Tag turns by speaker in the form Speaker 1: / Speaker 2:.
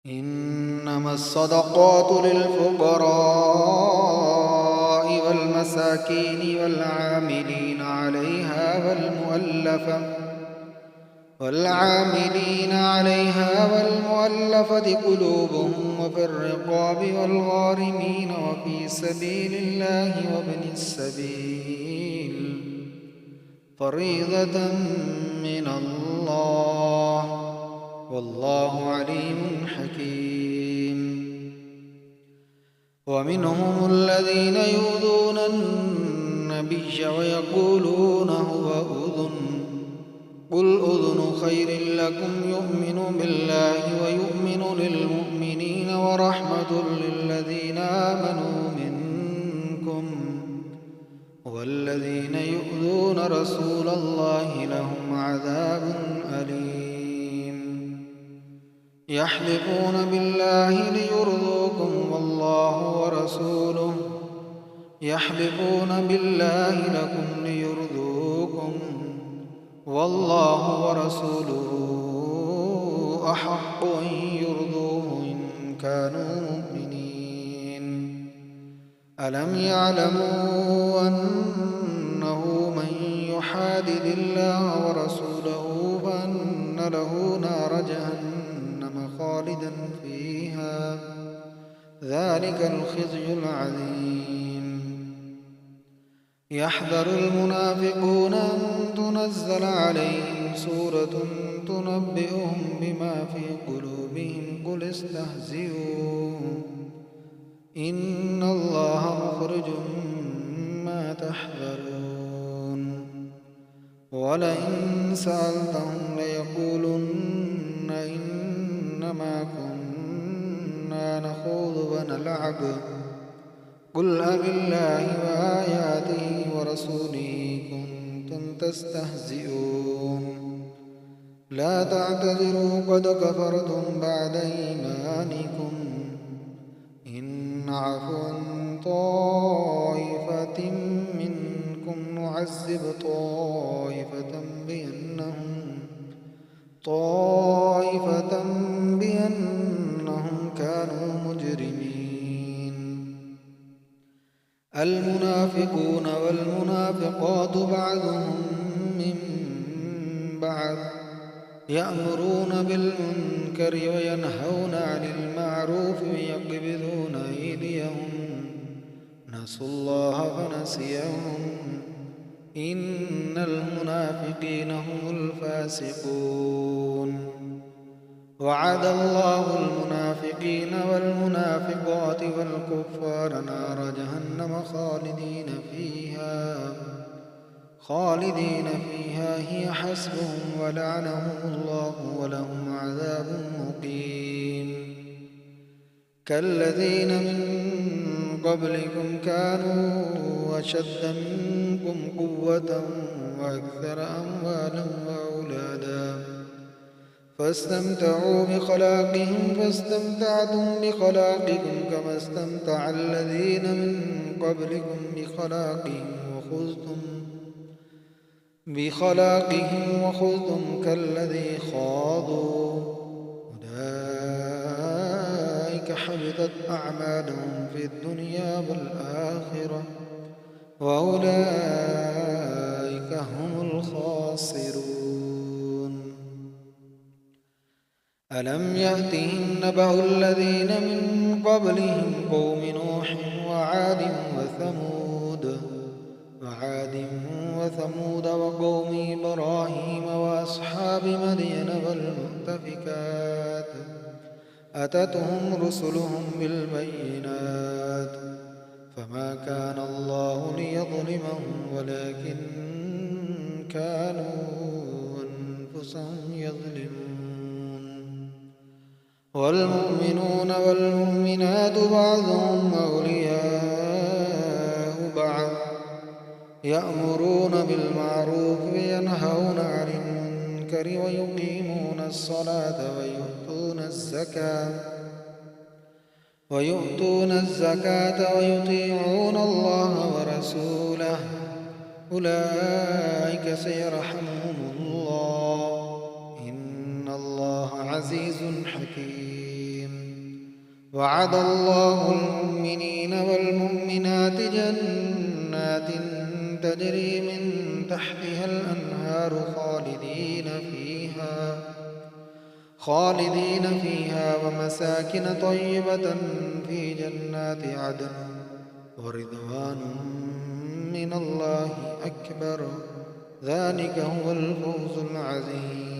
Speaker 1: إنما الصدقات للفقراء والمساكين والعاملين عليها والمؤلفة قلوبهم وفي الرقاب والغارمين وفي سبيل الله وابن السبيل فريضة من الله والله عليم حكيم. ومنهم الذين يؤذون النبي ويقولون هو أذن قل أذن خير لكم يؤمن بالله ويؤمن للمؤمنين ورحمة للذين آمنوا منكم والذين يؤذون رسول الله لهم عذاب أليم. يحلفون بالله ليرضوكم يحلفون بالله لكم ليرضوكم والله ورسوله أحق أن يرضوه إن كانوا مؤمنين. ألم يعلموا أنه من يحادد الله ورسوله فأن له نار جهنم خالدا فيها ذلك الخزي العظيم. يحذر المنافقون أن تنزل عليهم سورة تنبئهم بما في قلوبهم قل استهزئوا إن الله مخرج ما تحذرون. ولئن سألتهم ليقولن إنما كنا نخوض ونلعب قل أبالله وآياته ورسوله كنتم تستهزئون لا تعتذروا قد كفرتم بعد إيمانكم إن نعف عن طائفة منكم نعذب طائفة بأنهم كانوا مجرمين. المنافقون والمنافقات بعضهم من بعض يأمرون بالمنكر وينهون عن المعروف ويقبضون أيديهم نسوا الله فنسيهم إن المنافقين هم الفاسقون. وعد الله المنافقين والمنافقات والكفار نار جهنم خالدين فيها هي حسبهم ولعنهم الله ولهم عذاب مقيم. كالذين من قبلكم كانوا أشد منكم قوة وأكثر أموالا وأولادا فاستمتعوا بخلاقهم فاستمتعتم بخلاقكم كما استمتع الذين من قبلكم بخلاقهم وخذتم كالذي خاضوا أولئك حبطت أعمالهم في الدنيا والآخرة وأولئك هم الخاسرون. ألم يأتهم نبأ الذين من قبلهم قوم نوح وعاد وثمود وقوم إبراهيم وأصحاب مدين والمؤتفكات أتتهم رسلهم بالبينات فما كان الله ليظلمهم ولكن كانوا أنفسهم يظلمون. والمؤمنون والمؤمنات بعضهم أولياء بعض يأمرون بالمعروف وينهون عن المنكر ويقيمون الصلاة ويؤتون الزكاة ويطيعون الله ورسوله أولئك سيرحمهم الله إن الله عزيز حكيم. وعد الله المؤمنين والمؤمنات جنات تجري من تحتها الأنهار خالدين فيها ومساكن طيبة في جنات عدن ورضوان من الله أكبر ذلك هو الفوز العظيم.